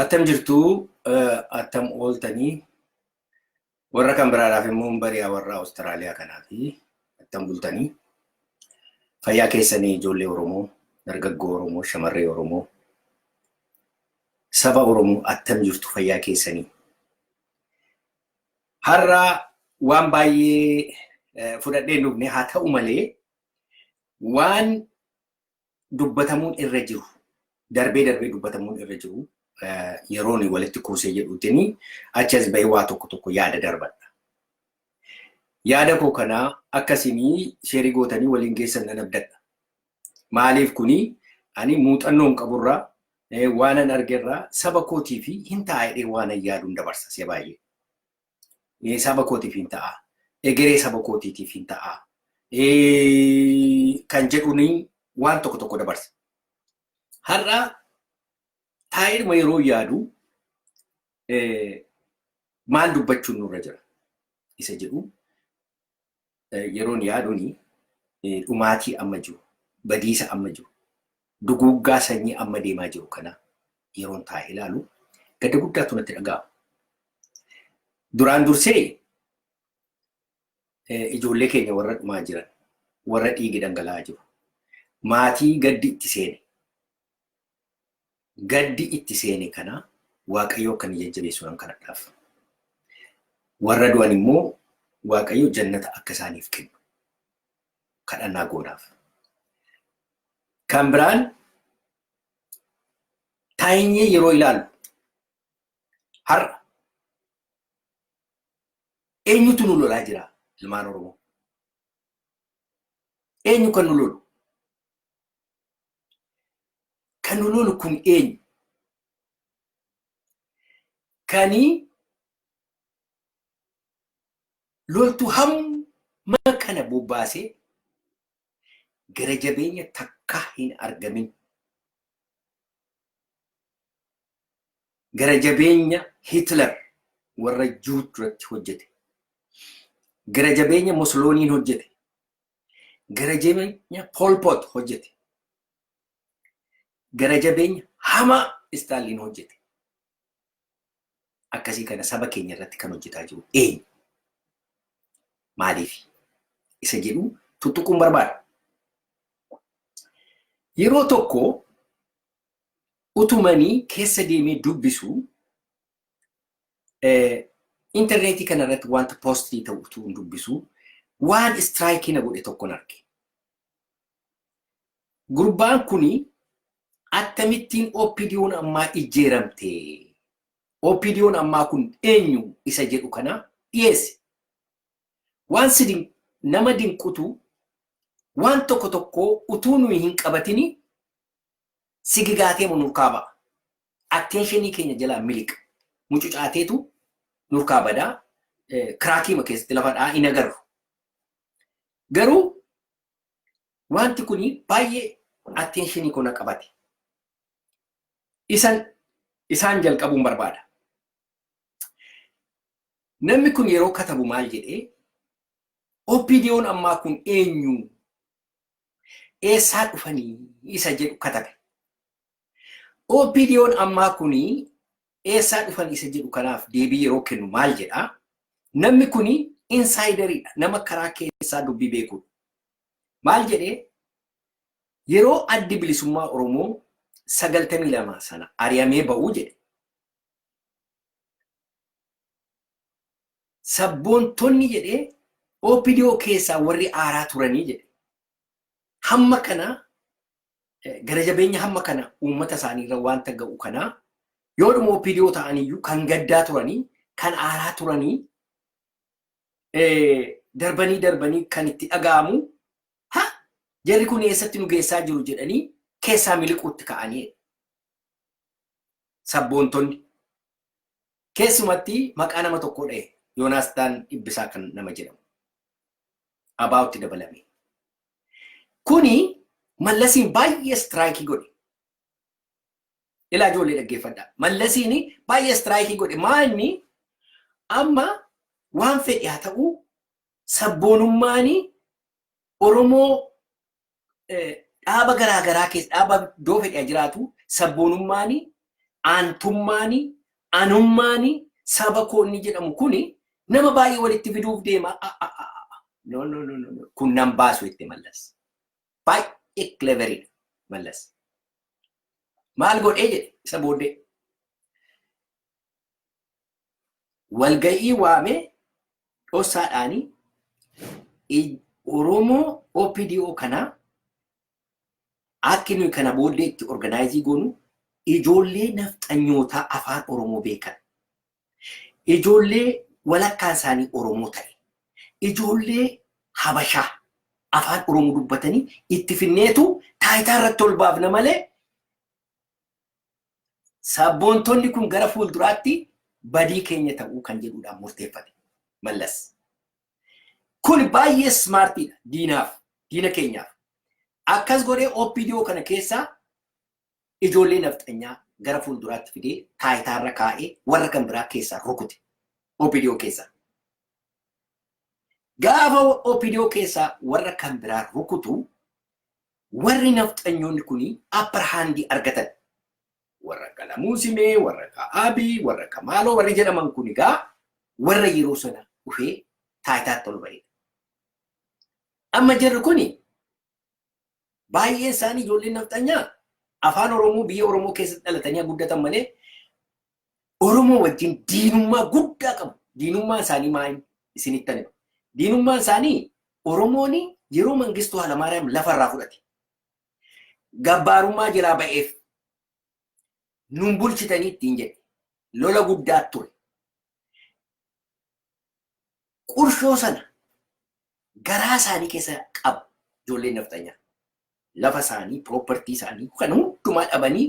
Attam jirtuu attam ooltanii warra kan biraadhaaf immoo bari'aa warra Awustiraaliyaa kanaa fi attam bultanii fayyaa keessanii ijoollee Oromoo, dargaggoo Oromoo, shamarree Oromoo, saba Oromoo attam jirtu fayyaa keessanii. Har'a waan baay'ee fudhadhee dhufne haa ta'u malee waan dubbatamuun irra jiru darbee dubbatamuun irra jiru yeroon walitti kuusee jedhuutini achi as bahee waa tokko yaada darbadha. Yaada koo kanaa akkasinii sheerii gootanii waliin geessan nan abdadha. Maaliif kuni ani muuxannoon qaburraa waanan argerraa saba kootii fi hin taa'ee waanan yaaduun dabarsa see baay'ee. Saba kootiif hin ta'a. Egeree saba kootiitiif hin ta'a. Kan jedhuni waan tokko dabarsa. Har'a taa'ee yeroo yaadu maal dubbachuun nurra jira isa jedhu yeroon yaaduni dhumaatii amma jiru, badiisa amma jiru, duguggaa sanyii amma deemaa jiru kana yeroon taa'ee ilaalu gadda guddaatu natti dhaga'ama. Duraan dursee ijoollee keenya warra dhumaa jiran, warra dhiigi dhangala'aa jiru, maatii gaddi itti seene kana Waaqayyo kan jajjabeessuudhaan kadhadhaaf. Warra du'an immoo Waaqayyo jannata akka isaaniif kennu kadhannaa goonaaf. Kan biraan taa'ee yeroo ilaalu har'a eenyutu nu lolaa jira ilmaan Oromoo? Eenyu kan nu lolu? Kan nu lolu kun eenyu? Kani loltu hamma kana bobbaasee gara jabeenya takka hin argamin. Gara jabeenya Hitler warra Juut duratti hojjete. Gara jabeenya Musolooniin hojjete. Gara jabeenya Pol Pot hojjete. Gara jabeenya hamaa Staaliin hojjete. Akkasii kana saba keenya irratti kan hojjetaa jiru eenyu? Maaliif? Isa jedhu tuttuquun barbaada. Yeroo tokko utumanii keessa deemee dubbisu interneetii kana irratti wanta poostii ta'u utuu dubbisu waan istiraayikii na godhe tokkon arge. Gurbaan kuni akkamittiin OPDO'n ammaa ijjeeramte? OPDO'n ammaa kun eenyu isa jedhu kana dhiyeesse. Waan sidin nama dinqutu waan tokko utuu nuyi hin qabatini sigigaatee nurkaa ba'a. Attentionii keenya jalaa miliqa. Mucucaateetu nurkaa badaa kiraakiima keessatti lafadhaa hin agarru. Garuu wanti kuni baay'ee attentionii koo na qabate. Isaan jalqabuun barbaada. Namni kun yeroo katabu maal jedhee OPDO'n ammaa kun eenyu? Eessaa dhufanii isa jedhu katabe. OPDO'n ammaa kuni eessaa dhufan isa jedhu kanaaf deebii yeroo kennu maal jedhaa? Namni kuni insaayidariidha. Nama karaa keessaa dubbii beekudha. Maal jedhee yeroo addi bilisummaa Oromoo 92 sana ari'amee ba'uu jedhe. Sabboontonni jedhee OPDO keessaa warri aaraa turanii jedhe. Hamma kana gara jabeenya hamma kana uummata isaaniirra wanta ga'u kana yoodhuma OPDO ta'aniyyuu kan gaddaa turanii, kan aaraa turanii darbanii kan itti dhaga'amu jarri kun eessatti nu geessaa jiru jedhanii keessaa miliquutti ka'anii. Sabboontonni keessumatti maqaa nama tokko dha'e Yoonaastaan Ibbisaa kan nama jedhamu. Abaa'utti dabalame. Kuni Mallasiin baay'ee istiraayikii godhe. Ilaa ijoollee dhaggeeffadhaa. Mallasiin baay'ee istiraayikii godhe. Maalni amma waan fedhe haa ta'u sabboonummaani Oromoo dhaaba garaagaraa keessa dhaaba iddoo fedhe jiraatu sabboonummaani aantummaani, anummaani, saba koonni jedhamu kuni nama baay'ee walitti fiduuf deema. No, no, no, no. Kun nan baasu itti Mallas. Baay'ee cleveridha Mallas. Maal godhee jedhe isa booddee. Walga'ii waamee dhossaadhaanii Oromoo OPDO kana akka nuyi kana booddee itti organizii goonu ijoollee nafxanyootaa afaan Oromoo beekan. Ijoollee walakkaan isaanii Oromoo ta'e. Ijoollee Habashaa afaan Oromoo dubbatanii itti finneetu taayitaa irratti ol baafna malee sabboontonni kun gara fuulduraatti badii keenya ta'uu kan jedhuudhaan murteeffate Mallas. Kun baay'ee smartiidha diina keenyaaf. Akkas godhee OPDO kana keessaa ijoollee nafxanyaa gara fuulduraatti fidee taayitaarra kaa'ee warra kan biraa keessaa rukute OPDO keessaa. Gaafa OPDO keessaa warra kan biraa rukutu warri nafxanyoonni kuni upper hand argatan. Warra Qalamuu Simee, warra Abii, warra Kamaaloo warri jedhaman kun egaa warra yeroo sana dhufee taayitaatti ol ba'edha. Amma jarri kuni baay'een isaanii ijoolleen nafxanyaa afaan Oromoo biyya Oromoo keessatti dhalatanii guddatan malee Oromoo wajjin diinummaa guddaa qabu. Diinummaan isaanii maal isinitti hima? Diinummaan isaanii Oromoon yeroo Mangistuu Hayilamaariyaam lafarraa fudhate. Gabbaarummaa jalaa ba'eef nun bulchitanii ittiin jedhe lola guddaa ture. Qurshoo sana garaa isaanii keessa qabu ijoolleen nafxanyaa. Lafa isaanii, propertii isaanii kan hundumaa dhabanii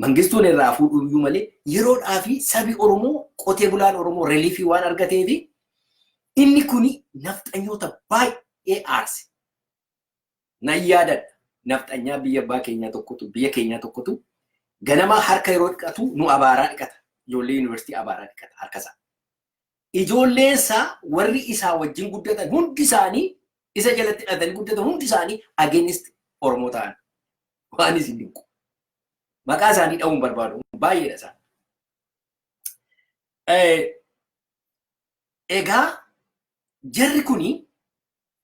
Mangistuun irraa fuudhuu malee yeroodhaa fi sabi Oromoo qotee bulaan Oromoo reliifii waan argatee fi inni kuni nafxanyoota baay'ee aarse. Nan yaadadha nafxanyaa biyya abbaa keenyaa tokkotu biyya keenyaa tokkotu ganama harka yeroo dhiqatu nu abaaraa dhiqata. Ijoollee yuunivarsiitii abaaraa dhiqata harkasaa. Ijoolleen isaa warri isaa wajjin guddatan hundi isaanii isa jalatti hidhatanii guddatan hundi isaanii against Oromoo ta'an. Waan isin dinqu. Maqaa isaanii dha'uun barbaadu baay'eedha isaan. Egaa jarri kuni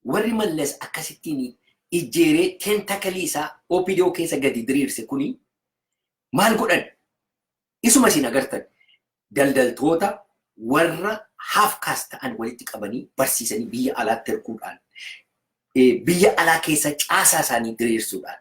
warri Mallas akkasittiin ijjeeree tentakalii isaa OPDO keessa gadi diriirse kuni maal godhan? Isuma isin agartan daldaltoota warra half caste ta'an walitti qabanii barsiisanii biyya alaatti erguudhaan biyya alaa keessa caasaa isaanii diriirsuudhaan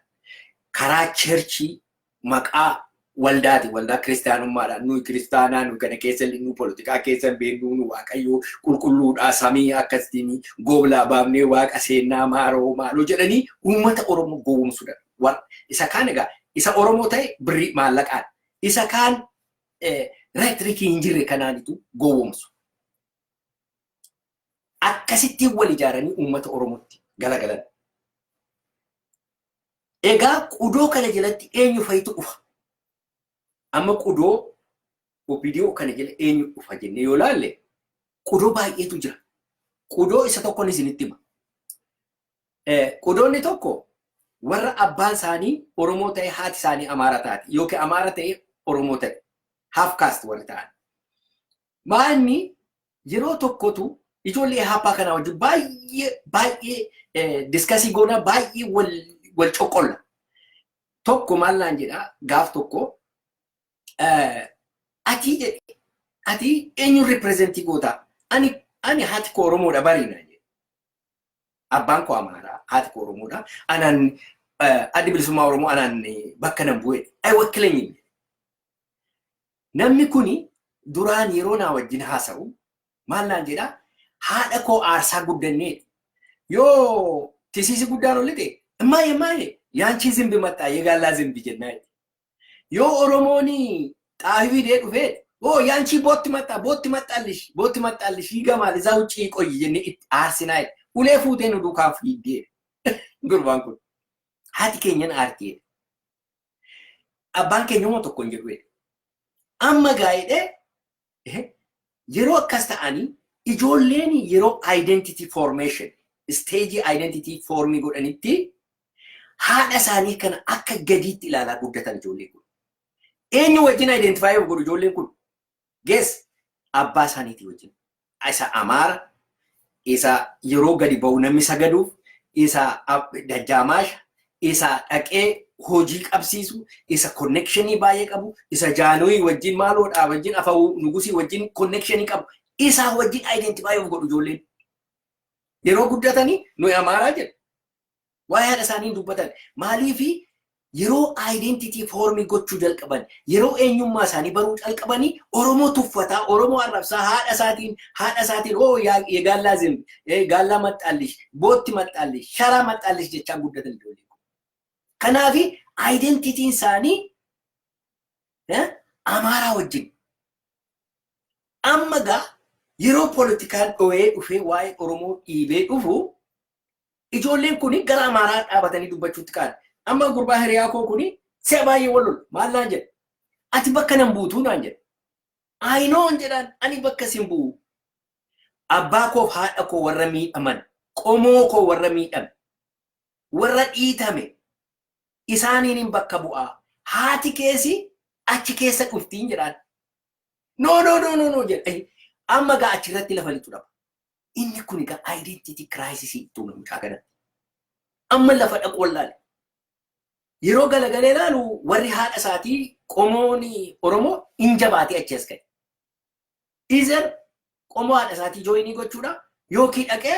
karaa cherchii maqaa waldaati waldaa kiristaanummaadhaan nuyi kiristaanaa nuyi kana keessa nu politikaa keessa beeknu nu waaqayyoo qulqulluudhaa samii akkasitiin gooblaa baafnee waaqa seennaa maaloo jedhanii uummata Oromoo gowwoomsuudhaan isa kaan egaa isa Oromoo ta'e birrii maallaqaan isa kaan reetirikii hin jirre kanaanitu gowwoomsu. Akkasittiin wal ijaaranii uummata Oromootti galagalan. Egaa qudoo kana jalatti eenyu fayitu dhufa? Amma qudoo OPDO kana jala eenyu dhufa jennee yoo laalle qudoo baay'eetu jira. Qudoo isa tokkoon isinitti hima. Qudoonni tokko warra abbaan isaanii Oromoo ta'e haati isaanii Amaara taate yookiin Amaara ta'e Oromoo ta'e half caste warri ta'an. Maanni yeroo tokkotu ijoollee haappaa kana wajjin baay'ee diskasii goona baay'ee wal coqqolla. Tokko maal naan jedhaa gaaf tokko ati eenyuun ripirezentii gootaa? Ani haati koo Oromoodha bariina jedhe. Abbaan koo Amaaraa haati koo Oromoodha. Anaan addi bilisummaa Oromoo anaan bakka nan bu'e. Ay wakkileen hin namni kuni duraan yeroo naa wajjin haasa'u maal naan jedhaa haadha koo aarsaa guddannee yoo tisiisi guddaan olite maaye yaanchi zimbi maxxaa yegaallaa zimbi jennaa yoo Oromooni xaafii dee dhufee yaanchi bootti maxxaallish hiigamaa isaa huccii qoyyi jennee itti aarsinaa ulee fuutee nu duukaa fiiddee gurbaan kun haati keenyan aartee abbaan keenya moo tokko hin jedhu amma gaa'edhe yeroo akkas ta'anii ijoolleen yeroo identity formation stage identity formii godhanitti haadha isaanii kana akka gadiitti ilaalaa guddatan ijoollee kun. eenyu wajjin identify godhu ijoolleen kun gees abbaa isaaniitii wajjin isa Amaara isa yeroo gadi ba'u namni sagaduuf isa Dajjaamaash isa dhaqee hojii qabsiisu isa connectionii baay'ee qabu isa Jaanooyi wajjin maaloodhaa wajjin afaa nugusii wajjin connectionii qabu isa wajjin identify godhu ijoolleen yeroo guddatanii nuyi Amaaraa jedhu waa'ee haadha isaanii dubbatan maaliifi yeroo identity formii gochuu jalqaban yeroo eenyummaa isaanii baruu jalqabanii Oromoo tuffataa Oromoo arrabsaa haadha isaatiin oo የጋላ ዝንብ ጋላ መጣልሽ ቦቲ መጣልሽ ሸራ መጣልሽ ጀቻ ጉደተን ijoollee kanaafi identity isaanii Amaaraa wajjin amma gaa yeroo politikaan dhoo'ee dhufee waa'ee Oromoo dhiibee dhufu ijoolleen kun gara Amaaraa dhaabatanii dubbachuutti kaan amma gurbaa hiriyaa koo kun si'a baay'ee wal lolu maal naan jedhe ati bakka nan buutuu naan jedhe ayinoon jedhaan ani bakka sin bu'u abbaa koof haadha koo warra miidhaman qomoo koo warra miidhame warra dhiitame isaaniin bakka bu'aa haati keessi achi keessa dhuftiin jedhaan no jedhe amma gaa achirratti lafa lixu dhaba inni kun gaa identity crisis itti mucaa kanatti amma lafa dhaqu wallaale yeroo galagalee laalu warri haadha isaatii qomooni Oromoo injabaatii achi as ka'e izer qomoo haadha isaatii jooyinii gochuudha yookiin dhaqee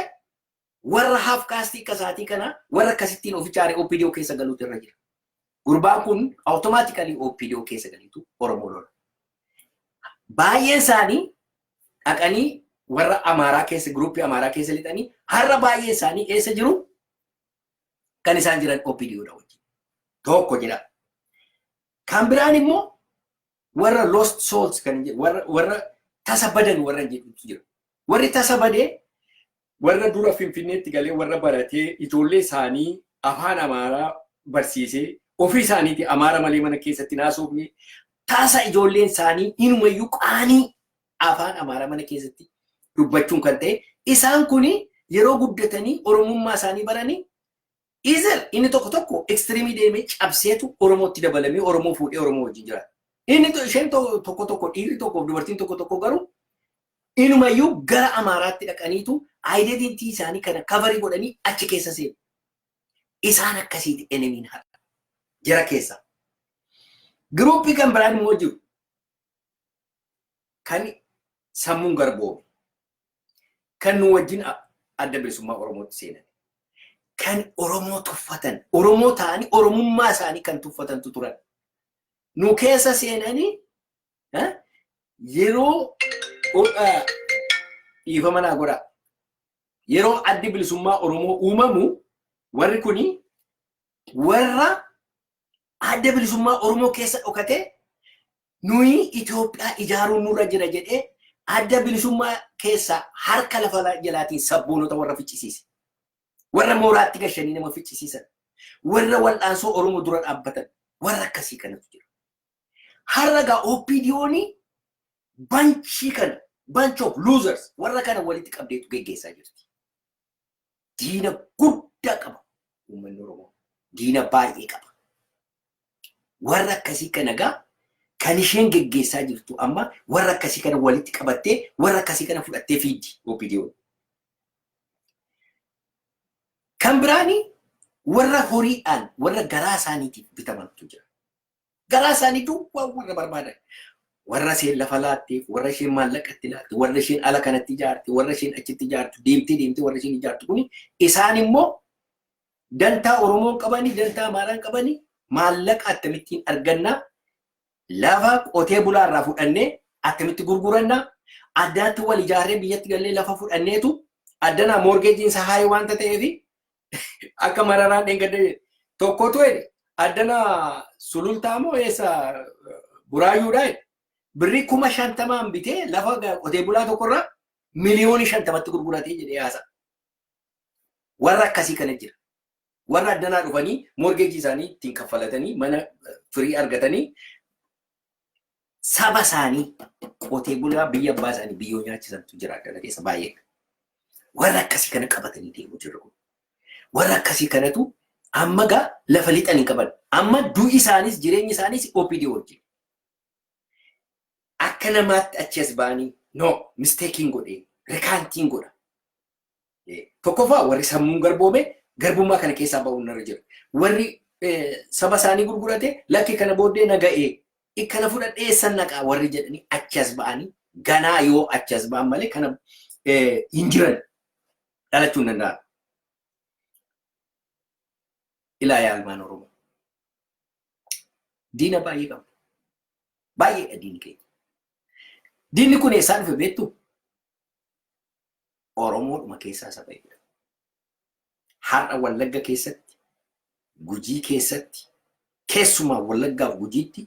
warra haaf kaastii kasaatii kana warra akkasittiin ofichaaree OPDO keessa galuutu irra jira gurbaan kun automatically OPDO keessa galiitu Oromoo lola baay'een isaanii dhaqanii warra Amaaraa keessa gruupii Amaaraa keessa lixanii har'a baay'een isaanii eessa jiru kan isaan jiran OPDOdha wajjin tokko jedha kan biraan immoo warra lost souls kan warra tasabadan warra jedhutu jira warri tasabadee warra dura Finfinneetti galee warra baratee ijoollee isaanii afaan Amaaraa barsiisee ofii isaaniitii Amaara malee mana keessatti naasofne taasa ijoolleen isaanii inumayyuu qaanii afaan Amaaraa mana keessatti dubbachuun kan ta'e isaan kun yeroo guddatanii Oromummaa isaanii baranii izer inni tokko extremii deemee cabseetu Oromootti dabalamee Oromoo fuudhee Oromoo wajjin jiraata. Inni isheen tokko dhiirri tokko dubartiin tokko garuu inumayyuu gara Amaaraatti dhaqaniitu identity isaanii kana coverii godhanii achi keessa seenu. Isaan akkasiiti enemiin har'a jara keessa. Giruuppii kan biraan immoo jiru kan sammuun garboobe kan nu wajjin adda bilisummaa Oromootti seenan kan Oromoo tuffatan Oromoo ta'anii Oromummaa isaanii kan tuffatantu turan nu keessa seenanii yeroo dhiifama naa godhaa yeroo addi bilisummaa Oromoo uumamu warri kuni warra adda bilisummaa Oromoo keessa dhokatee nuyi Itoophiyaa ijaaruun nurra jira jedhee adda bilisummaa keessa harka lafa jalaatiin sabboonota warra ficcisiise warra mooraatti gashanii nama ficcisiisan warra wal'aansoo Oromoo dura dhaabbatan warra akkasii kanatu jira har'a gaa OPDO'n bunch of losers warra kana walitti qabdeetu geggeessaa jirti diina guddaa qaba uummanni Oromoo diina baay'ee qaba warra akkasii kana gaa kan isheen geggeessaa jirtu amma warra akkasii kana walitti qabattee warra akkasii kana fudhattee fiiddi OPDO'n kan biraani warra horiidhaan warra garaa isaaniitiif bitamantu jira garaa isaaniitu warra barbaadan warra isheen lafa laatteef warra isheen maallaqatti laatte warra isheen ala kanatti ijaarte warra isheen achitti ijaartu deemtee warra isheen ijaartu kuni isaan immoo dantaa Oromoo qabanii dantaa Amaaraan qabanii maallaqa akkamittiin argannaa lafa qotee bulaarraa fudhannee akkamitti gurgurannaa addaatti wal ijaarree biyyatti gallee lafa fudhanneetu addanaa morgeejiin isaa haayee waanta ta'eefi akka mararaan dheengadde tokkotu jedhe addana sulultaa moo eessa buraayyuudha birrii 50,000 bitee lafa qotee bulaa tokkorraa miliyoonii 50tti gurguratee jedhee haasa warra akkasii kana jira warra addanaa dhufanii morgeejii isaanii ittiin kaffalatanii mana firii argatanii saba isaanii qotee bulaa biyya abbaa isaanii biyyoo nyaachisantu jira addana keessa baay'ee warra akkasii kana qabatanii deemu jiru warra akkasii kanatu amma gaa lafa lixanii qaban amma du'i isaanis jireenyi isaanis OPDO wajjin akka namaatti achi as ba'anii no mistaking godhe rekantiin godha. Tokkoffaa warri sammuun garboome garbummaa kana keessaa ba'uun narra jira. Warri saba isaanii gurgurate lakki kana booddee naga'ee ikkana fudhadhee san naqaa warri jedhanii achi as ba'anii ganaa yoo achi as ba'an malee kana hin jiran dhalachuu hin danda'an. Ilaa yaalmaan Oromoo. Diina baay'ee qabu. Baay'eedha diinni keenya. Diinni kun eessaa dhufe beektu? Oromoodhuma keessaa isa baay'eedha. Har'a Wallagga keessatti, Gujii keessatti, keessumaa Wallaggaaf Gujiitti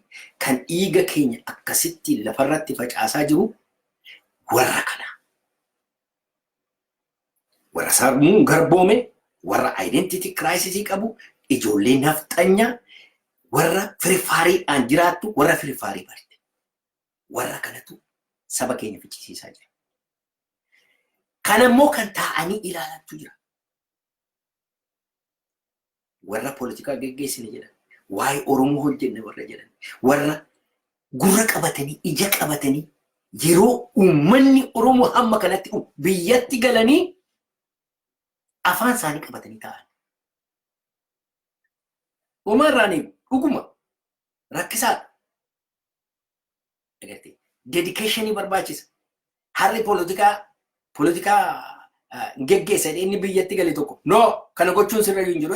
kan dhiiga keenya akkasitti lafarratti facaasaa jiru warra kana. Warra sarmuun garboome, warra identity crisis qabu, ijoollee nafxanyaa, warra firifaariidhaan jiraattu, warra firifaarii barte. Warra kanatu saba keenya fichisiisaa jira. Kana immoo kan taa'anii ilaalantu jira. Warra poolitikaa geggeessine jedhan, waa'ee Oromoo hojjenne warra jedhan, warra gurra qabatanii, ija qabatanii, yeroo uummanni Oromoo hamma kanatti biyyatti galanii afaan isaanii qabatanii taa'an. Uumarraanii dhuguma rakkisaadha. Dedicationii barbaachisa. Harri poolitikaa geggeessa inni biyyatti gale tokko. No, kana gochuun sirra hin jiru.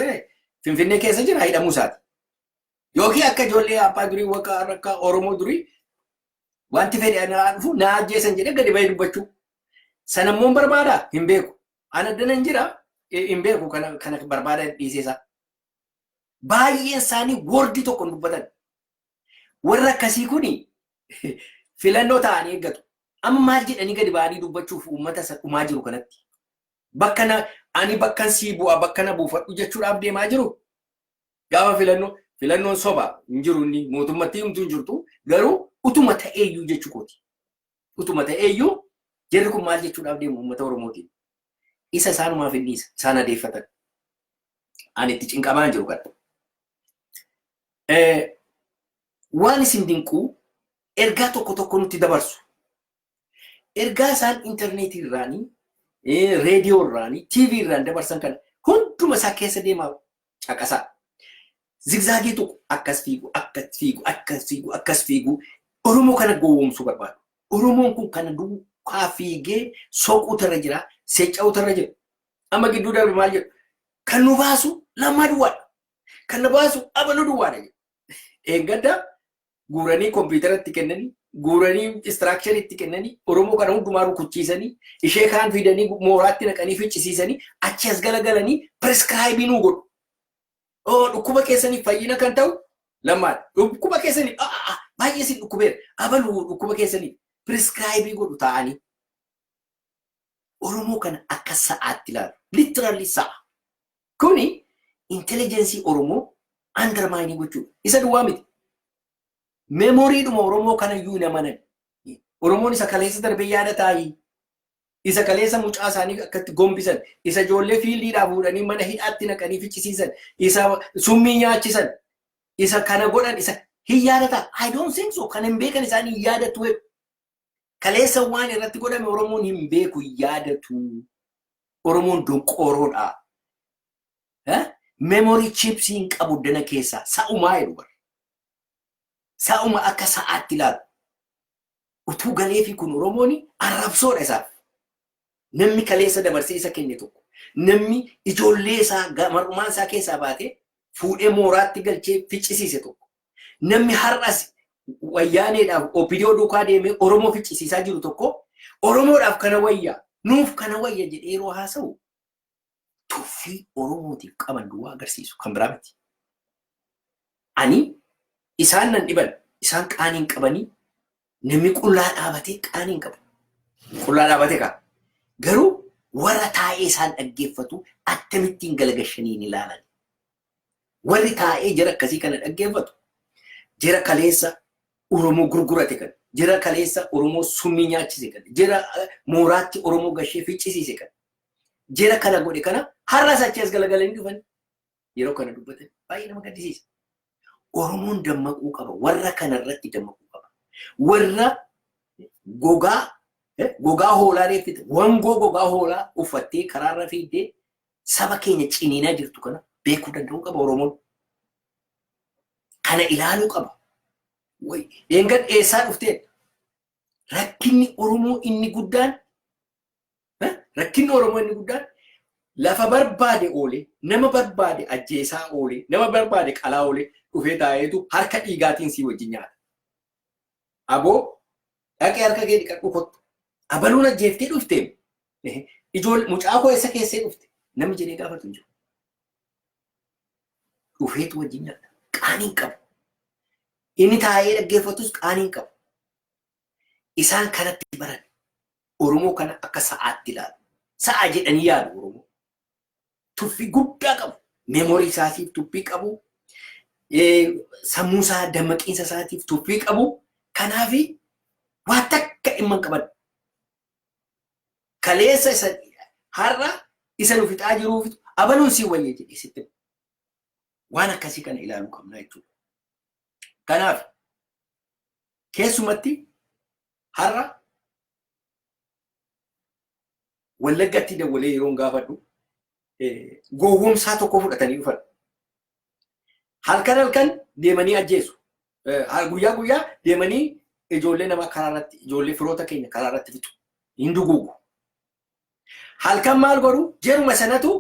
Finfinnee keessa jira hidhamuu isaati. Yookiin akka ijoollee abbaa durii waggaa akka Oromoo durii wanti fedhe na dhufu na ajjeesan jedhee gadi bahee dubbachuu. Sana immoo barbaada hin beeku. Ana danan jira hin beeku kana barbaada dhiiseesaa. Baay'een isaanii wordii tokko dubbatan. Warra akkasii kuni filannoo ta'anii eeggatu. Amma maal jedhanii gadi ba'anii dubbachuuf uummata dhumaa jiru kanatti. Ani bakkan sii bu'aa bakkana buufadhu jechuudhaaf deemaa jiru. Gaafa filannoon soba hin jiru inni mootummatti himtuu hin jirtu garuu utuma ta'eeyyuu jechuu kooti. Utuma ta'eeyyuu jarri kun maal jechuudhaaf deemu uummata Oromootiin. Isa isaanumaaf hin dhiisa isaan adeeffatan. Ani itti cinqamaan jiru kadha. Waan isin dinquu ergaa tokko nutti dabarsu. Ergaa isaan intarneetii irraanii, reediyoo irraanii, TV irraan dabarsan kana hunduma isaa keessa deemaa caqasaa. Zigzaagii tokko akkas fiigu, Oromoo kana gowwoomsuu barbaadu. Oromoon kun kana duukaa fiigee soquutu irra jira, seecca'uutu irra jira. Amma gidduu darbe maal jedhu? Kan nu baasu lammaa duwwaadha. Kan nu baasu abaluu duwwaadha jedhu. Eeggadda guuranii kompiitaratti kennanii, guuranii instruction itti kennanii, Oromoo kana hundumaa rukuchiisanii, ishee kaan fidanii mooraatti naqanii ficcisiisanii, achi as galagalanii prescribe nuu godhu. Dhukkuba keessaniif fayyina kan ta'u lammaadha. Dhukkuba keessaniif baay'ee isin dhukkubeera. Abaluu dhukkuba keessaniif prescribe godhu ta'anii. Oromoo kana akka sa'aatti ilaalu. Literally sa'a. Kuni intelligence Oromoo undermine gochuudha. Isa duwwaa miti. Memoriidhuma Oromoo kana iyyuu namanan. Oromoon isa kaleessa darbee yaada taa'ii. Isa kaleessa mucaa isaanii akkatti gombisan. Isa ijoollee fiildiidhaa fuudhanii mana hidhaatti naqanii ficcisiisan. Isa summii nyaachisan. Isa kana godhan isa hin yaadata. I don't think so. Kan hin beekan isaanii hin yaadatu. Kaleessa waan irratti godhame Oromoon hin beeku hin yaadatu. Oromoon donqooroodha. Memory chips hin qabu dana keessa sa'umaa jedhu bara. Sa'uma akka sa'aatti ilaalu. Utuu galee fi kun Oromoon arrabsoodha isaaf. Namni kaleessa dabarsee isa kenne tokko. Namni ijoollee isaa mar'umaan isaa keessaa baatee fuudhee mooraatti galchee ficcisiise tokko. Namni har'as wayyaaneedhaaf OPDO duukaa deemee Oromoo ficcisiisaa jiru tokko Oromoodhaaf kana wayyaa nuuf kana wayya jedhee yeroo haasa'u tuffii Oromootiif qaban duwwaa agarsiisu kan biraa miti. Ani isaan nan dhiban isaan qaaniin qabanii namni qullaa dhaabatee qaaniin qabu. Qullaa dhaabatee qaba. Garuu warra taa'ee isaan dhaggeeffatu akkamittiin galagashaniin ilaalan. Warri taa'ee jira akkasii kana dhaggeeffatu. Jira kaleessa Oromoo gurgurate kan. Jira kaleessa Oromoo summii nyaachise kan. Jira mooraatti Oromoo gashee ficcisiise kan. Jira kana godhe kana har'as achi as galagalanii dhufan. Yeroo kana dubbatan baay'ee nama gaddisiisa. Oromoon dammaquu qaba. Warra kanarratti dammaquu qaba. Warra gogaa hoolaa reeffite wangoo gogaa hoolaa uffattee karaarra fiiddee saba keenya ciniinaa jirtu kana beekuu danda'uu qaba Oromoon. Kana ilaaluu qaba. Dheengan eessaa dhuftee rakkinni Oromoo inni guddaan lafa barbaade oolee nama barbaade ajjeesaa oolee nama barbaade qalaa oolee dhufee taa'eetu harka dhiigaatiin si wajjin nyaata. Aboo dhaqee harka kee dhiqadhu kottu. Abaluun ajjeeftee dhuftee ijoollee mucaa koo eessa keessee dhufte namni jedhee gaafatu hin jiru. Dhufeetu wajjin nyaata. Qaaniin qabu. Inni taa'ee dhaggeeffatus qaaniin qabu. Isaan kanatti baran Oromoo kana akka sa'aatti ilaalu. Sa'a jedhanii yaadu Oromoo. Tuffii guddaa qabu. Meemoorii isaatiif tuffii qabu. Sammuu isaa dammaqiinsa isaatiif tuffii qabu. Kanaafi waa takka dhimma hin qaban. Kaleessa isa har'a isa nu fixaa jiruuf abaluun si wayyee jedhee sitti waan akkasii kana ilaaluu qabna jechuudha. Kanaaf keessumatti har'a Wallaggatti dawwalee yeroon gaafadhu gowwoomsaa tokko fudhatanii dhufan. Halkan deemanii ajjeesu. Guyyaa deemanii ijoollee namaa karaarratti ijoollee firoota keenya karaarratti fixu. Hin duguugu. Halkan maal godhu jeruma sanatu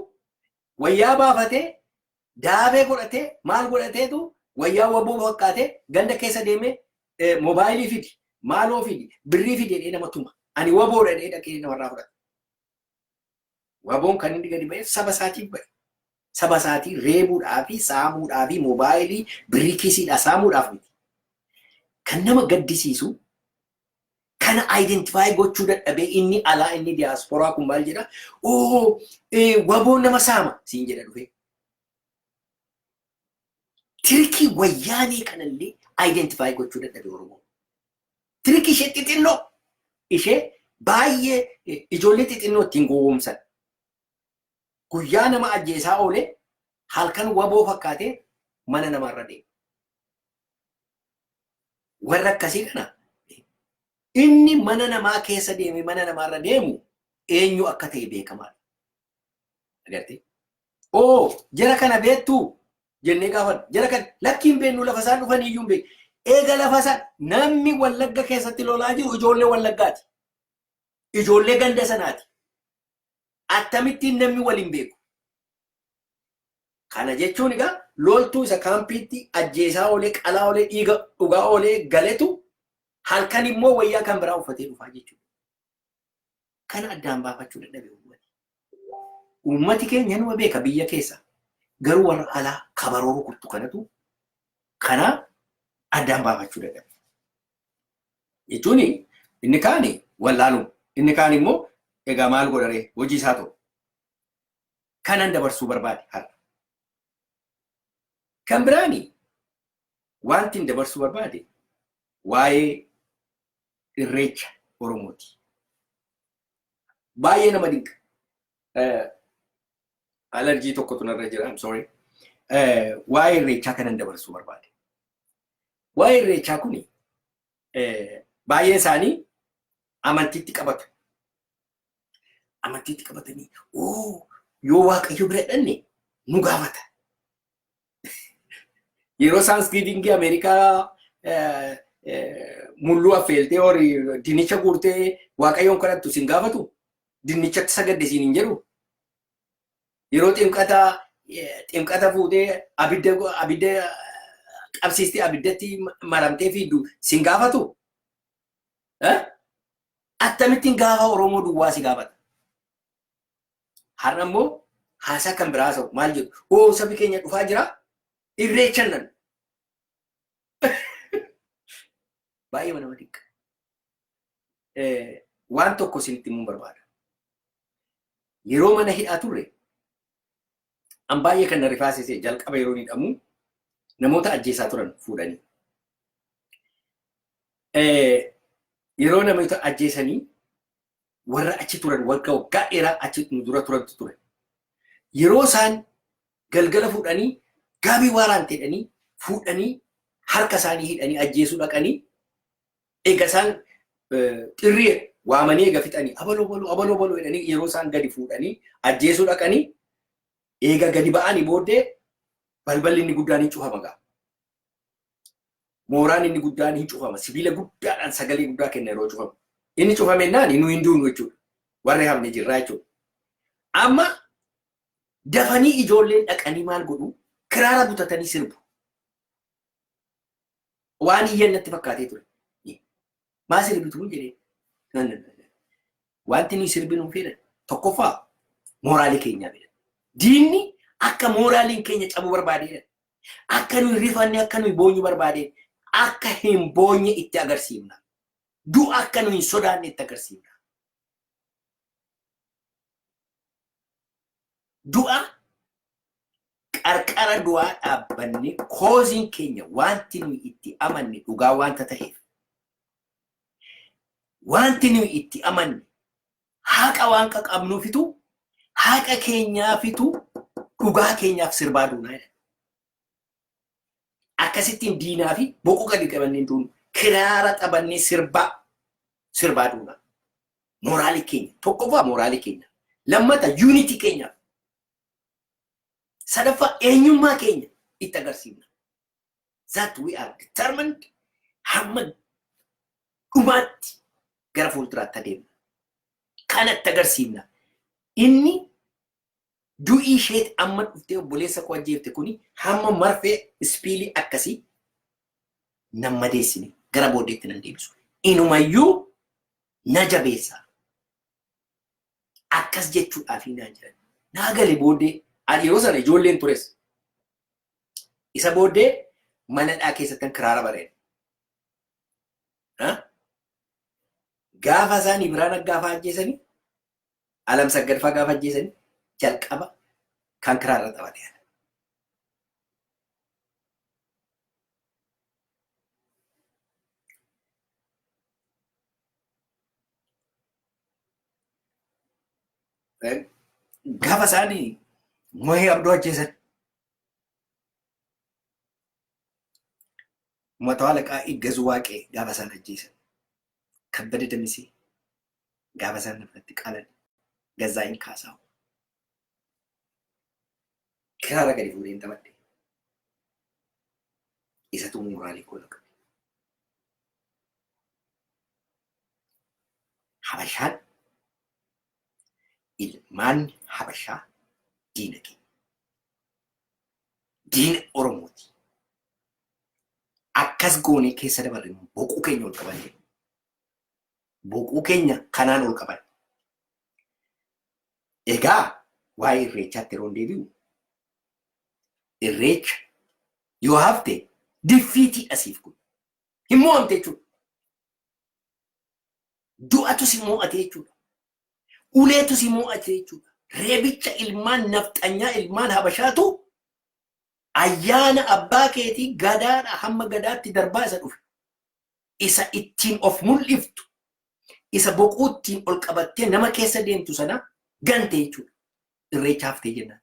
wayyaa baafatee daabee godhatee maal godhateetu wayyaa waboo fakkaatee ganda keessa deemee moobaayilii fidi maaloo fidi birrii fidi jedhee nama tuma. Ani waboo dhadhee dhaqee namarraa fudhata. Waboon kan inni gadi ba'eef saba isaatiif ba'e. Saba isaatii reebuudhaafi saamuudhaafi moobaayilii birrii kisiidhaa saamuudhaaf miti. Kan nama gaddisiisu kana identify gochuu dadhabee inni alaa inni diaasporaa kun maal jedha? Waboon nama saama siin jedha dhufee. Tirikii wayyaanee kanallee identify gochuu dadhabee Oromoo. Tirikii ishee xixinnoo ishee baay'ee ijoollee xixinnoo ittiin gowwoomsan. Guyyaa nama ajjeesaa oolee halkan waboo fakkaatee mana namarra deema. Warra akkasii kana inni mana namaa keessa deeme mana namarra deemu eenyu akka ta'e beekamaadha. Agartee? Jara kana beektuu jennee gaafadha. Jara kana lakkiin beennu lafa isaan dhufan iyyuu hin beeku. Eega lafa isaan namni Wallagga keessatti lolaa jiru ijoollee Wallaggaati. Ijoollee ganda sanaati. Akkamittiin namni waliin beeku. Kana jechuun egaa loltuu isa kaampiitti ajjeesaa oolee qalaa oolee dhiiga dhugaa oolee galetu halkan immoo wayyaa kan biraa uffatee dhufaa jechuudha. Kana addaan baafachuu dadhabe uummati. Uummati keenya numa beeka biyya keessa. Garuu warra alaa kabaroo rukutu kanatu kana addaan baafachuu dadhabe. Jechuun inni kaani wallaaluun inni kaan immoo egaa maal godharee hojii isaa ta'u. Kanan dabarsuu barbaade har'a. Kan biraani wanti dabarsuu barbaade waa'ee irreecha Oromooti. Baay'ee nama dinqa. Alerjii tokkotu narra jira. I'm sorry. Waa'ee irreechaa kanan dabarsuu barbaade. Waa'ee irreechaa kuni baay'een isaanii amantiitti qabatu. Amantiitti qabatanii yoo Waaqayyo bira dhanne nu gaafata. Yeroo Saanskiriitingii Ameerikaa mulluu affeeltee horii dinnicha guurtee Waaqayyoon kadhattu sin gaafatu dinnichatti sagadde siin hin jedhu. Yeroo ximqata fuutee abidda qabsiistee abiddatti maramtee fiiddu sin gaafatu. Akkamittiin gaafa Oromoo duwwaa si gaafata. Har'a immoo haasaa kan biraa haasa'u maal jedhu sabi keenya dhufaa jira irreechan nan. Baay'ee nama dinqa. Waan tokko isinitti himuun barbaada. Yeroo mana hidhaa turre an baay'ee kan na rifaasise jalqaba yeroo hidhamu namoota ajjeesaa turan fuudhanii. Yeroo namoota ajjeesanii warra achi turan waggaa dheeraa achi dura turantu ture. Yeroo isaan galgala fuudhanii gaabii waaraan fuudhanii harka isaanii hidhanii ajjeesuu dhaqanii eega isaan xirrii waamanii eega fixanii abaloo baloo jedhanii yeroo isaan gadi fuudhanii ajjeesuu dhaqanii eega gadi ba'anii booddee balballi inni guddaan hin cufama gaa. Mooraan inni guddaan hin cufama. Sibiila guddaadhaan sagalee guddaa kenna yeroo cufamu. Inni cufamennaan nu hin duunu jechuudha. Warri hafne jirraa jechuudha. Amma dafanii ijoolleen dhaqanii maal godhu? Kiraara butatanii sirbu. Waan iyyan natti fakkaatee ture. Maa sirbitu jedhee. Wanti nuyi sirbinu fedhan tokkoffaa mooraalii keenyaa fedhan. Diinni akka mooraaliin keenya cabuu barbaadee akka nuyi rifanne akka nuyi boonyu barbaadee akka hin boonye itti agarsiifna. Du'a akka nuyi sodaanne itti agarsiifna. Du'a qarqara du'aa dhaabbanne kooziin keenya wanti nuyi itti amanne dhugaa wanta ta'eef wanti nuyi itti amanne haqa waan qabnuufitu haqa keenyaafitu dhugaa keenyaaf sirbaa duunaa. Akkasittiin diinaa fi boquu gadi qabannee duunu kiraara qabannee sirbaa duunaa. Mooraalii keenya tokkoffaa mooraalii keenya lammata yuunitii keenyaaf sadaffaa eenyummaa keenya itti agarsiifna. That we are determined hamma dhumaatti gara fuulduraatti adeemna. Kanatti agarsiifna. Inni du'ii isheeti amma dhuftee obboleessa koo ajjeefte kuni hamma marfee ispiilii akkasii nan madeessine gara booddeetti nan deebisu. Inumayyuu na jabeessa. Akkas jechuudhaafi naa jiran. Naa gale booddee yeroo sana ijoolleen tures. Isa booddee manadhaa keessatti kiraara bareeda. Gaafa isaanii biraan gaafa ajjeesanii alam saggadfaa gaafa ajjeesanii jalqaba kan kiraara taphatee. Gaafa isaanii Mohee Abduu ajjeesan Mato Alaqaa Iggazuu Waaqee gaafa isaan ajjeesan Kabbada Damisee gaafa isaan nafatti qalan Gazzaayin Kaasaa'u kiraara gadi fuudheen taphadhe isatu mooraalii koo laqa. Habashaan ilmaan Habashaa diina keenya. Diina Oromooti. Akkas goonee keessa dabarre boquu keenya ol qaban. Boquu keenya kanaan ol qaban. Egaa waa'ee irreechaatti yeroo deebi'u irreecha yoo hafte diffiitii asiif kun hin mo'amte jechuudha. Du'atu si mo'ate jechuudha. Uleetu si mo'ate jechuudha. Reebicha ilmaan nafxanyaa ilmaan Habashaatu ayyaana abbaa keetii gadaadha hamma gadaatti darbaa isa dhufe. Isa ittiin of mul'iftu. Isa boquuttiin ol qabattee nama keessa deemtu sana gante jechuudha. Irreecha haftee jennaan.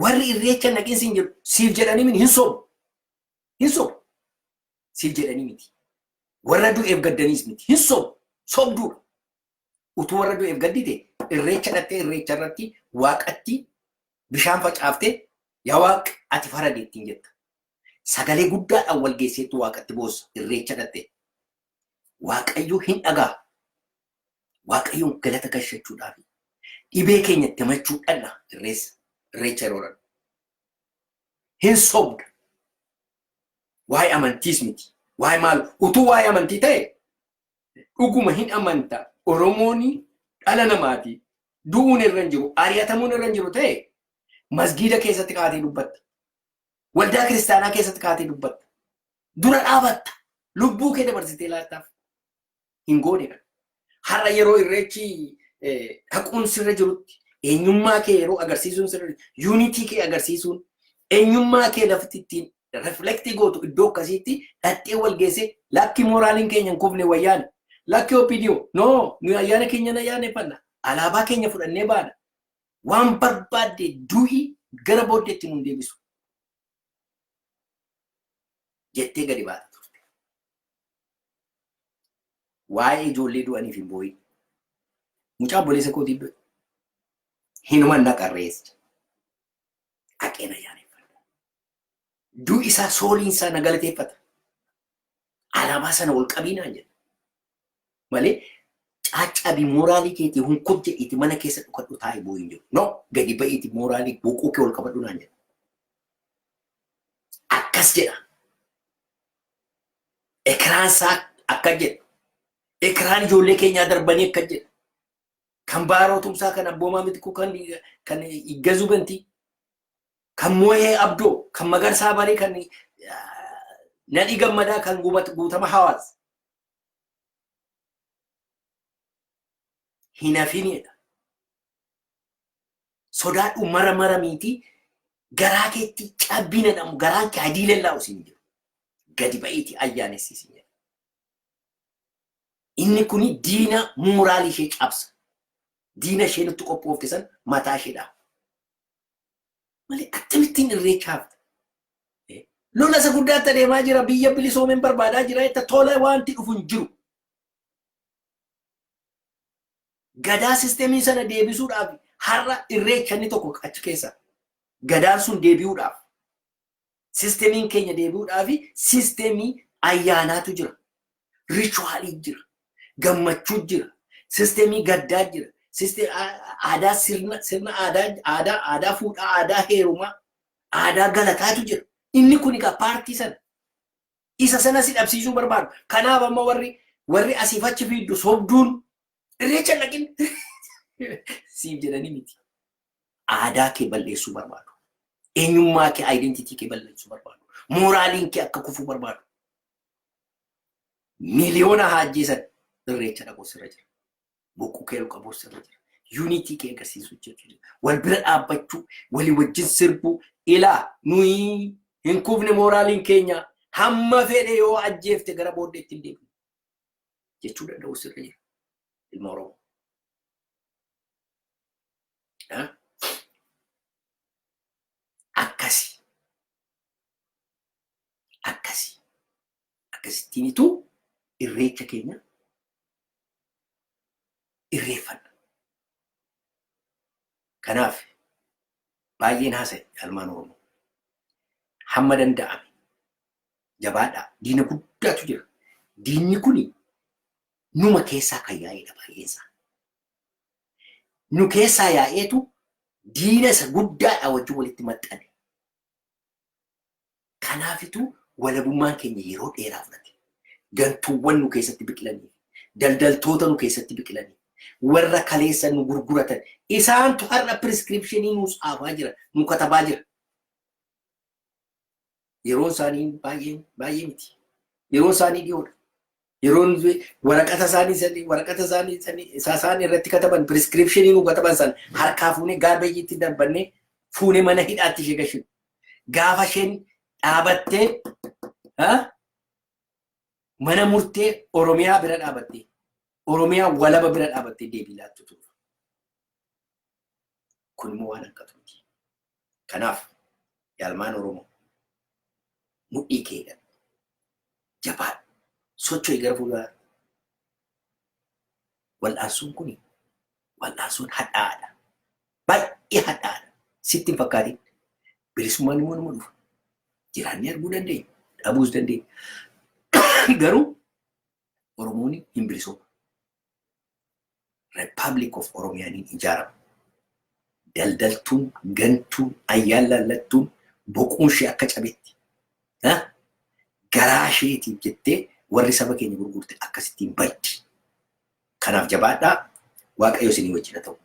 Warri irreecha naqiinsi hin jiru siif jedhanii miti hin sobu. Hin sobu. Siif jedhanii miti. Warra du'eef gaddaniis miti. Hin sobu. Sobduudha. Utuu warra du'eef gaddite irreecha dhattee irreecha irratti waaqatti bishaan facaaftee yaa waaq ati faradeettiin jetta. Sagalee guddaadhaan wal geesseetu waaqatti boossa irreecha dhattee. Waaqayyoo hin dhagaa. Waaqayyoon galata galchachuudhaaf dhibee keenyatti himachuudhaan irreecha yeroo dha. Hin sobdu. Waa'ee amantiis miti. Waa'ee maal utuu waa'ee amantii ta'e dhuguma hin amanta Oromooni dhala namaati. Du'uun irra hin jiru, ari'atamuun irra hin jiru ta'e masgiida keessatti kaatee dubbatta. Waldaa kiristaanaa keessatti kaatee dubbatta. Dura dhaabatta. Lubbuu kee dabarsitee laattaaf. Hin goone kan. Har'a yeroo irreechi haquun sirra jirutti eenyummaa kee yeroo agarsiisuun sirra jiru, yuunitii kee agarsiisuun eenyummaa kee lafti ittiin reflektii gootu iddoo akkasiitti dhattee wal geessee lakki mooraaliin keenya hin kufne wayyaane. Lakki OPDO no nu ayyaana keenya na yaannefanna. Alaabaa keenya fudhannee baana. Waan barbaadde du'i gara booddeetti nu deebisu. Jettee gadi baata turte. waa'ee ijoollee du'aniif hin boo'in. Mucaa obboleessa kootii hinuma naqarreessa. Haqeena yaaneffata. Du'i isaa sooliin isaa na galateeffata. Alaabaa sana ol qabinaa jedha. Malee caaccabii mooraalii keetii hunkur jedhiiti mana keessa dhukadhu taa'ee boo'in jiru. No, gadi ba'iiti mooraalii boqoo kee ol qabadhu naan jedha. Akkas jedha. Ekraan isaa akka jedha. Ekraan ijoollee keenyaa darbanii akka jedha. Kan baarootumsaa kan abboomaa mitiku kan iggazu bantii. Kan moo'ee abdoo, kan magarsaa barii, kan nadhii gammadaa, kan guutama hawaasa. Hin hafinidha. Sodaadhu mara miti garaa keetti cabbiina dhamu garaan kee adii lallaa'u siin jiru. Gadi ba'iiti ayyaanessiisin jedha. Inni kuni diina mooraalii ishee cabsa. Diina ishee nutti qophoofte san mataa isheedha. Malee akkamittiin irreecha hafta? Lola isa guddaatti adeemaa jira, biyya bilisoomeen barbaadaa jira, itti tola wanti dhufu hin jiru. Gadaa sisteemii sana deebisuudhaaf har'a irreecha inni tokko achi keessa. Gadaan sun deebi'uudhaaf. Sisteemiin keenya deebi'uudhaaf sisteemii ayyaanaatu jira. Richuwaalii jira. Gammachuu jira. Sisteemii gaddaa jira. Aadaa sirna aadaa fuudhaa, aadaa heerumaa, aadaa galataatu jira. Inni kun egaa paartii sana. Isa sana si dhabsiisuu barbaadu. Kanaaf amma warri asiif achi fiiddu sobduun irreecha dhaqin siif jedhanii miti. Aadaa kee balleessuu barbaadu. Eenyummaa kee identitii kee balleessuu barbaadu. Mooraaliin kee akka kufuu barbaadu. Miliyoona haajjiisan irreecha dhaquu sirra jira. Boquu kee qabu sirra jira. Yuunitii kee agarsiisuu jechuudha. Wal bira dhaabbachuu, walii wajjin sirbuu, ilaa nuyi hin kufne mooraaliin keenya hamma fedhe yoo ajjeefte gara booddeetti hin deebi'u jechuu danda'u sirra jira. Ilma Oromoo. Akkasittiinitu irreecha keenya irreeffanna. Kanaaf baay'een haasa'e ilmaan Oromoo. Hamma danda'ame jabaadhaa. Diina guddaatu jira. Diinni kuni numa keessaa kan yaa'edha baay'eensaa. Nu keessaa yaa'eetu diina isa guddaadha wajjin walitti maxxane. Kanaafitu walabummaan keenya yeroo dheeraa fudhate. Gantuuwwan nu keessatti biqilanii, daldaltoota nu keessatti biqilanii, warra kaleessa nu gurguratan isaantu har'a prescriptionii nuus dhaabaa jira, nu katabaa jira. Yeroon isaanii baay'ee miti. Yeroon isaanii dhiyoodha. Yeroon waraqata isaanii irratti kataban prescriptionii nu kataban san harkaa fuunee gaarbeejiitti darbannee fuunee mana hidhaatti ishee gashu. Gaafa isheen dhaabattee mana murtee Oromiyaa bira dhaabattee Oromiyaa walaba bira dhaabattee deebii laattu ture. Kun immoo waan akkasuuti. Kanaaf ilmaan Oromoo mudhii keedha. Jabaa socho'ii gara fuulduraatti. Wal'aansuun kuni wal'aansuun hadhaadha. Baay'ee hadhaadha. Sitti hin fakkaatin. Bilisummaan immoo nama dhufa. Jiraannee arguu dandeenya. Dhabuus dandeenya. Garuu Oromoon hin bilisooma. Republic of Oromiyaan ijaarama. Daldaltuun, gantuun, ayyaan laallattuun boquun ishee akka cabeetti. Garaa isheetiif jettee warri saba keenya gurgurte akkasittiin baddi. Kanaaf jabaadhaa. Waaqayyo isinii wajjin haa ta'u.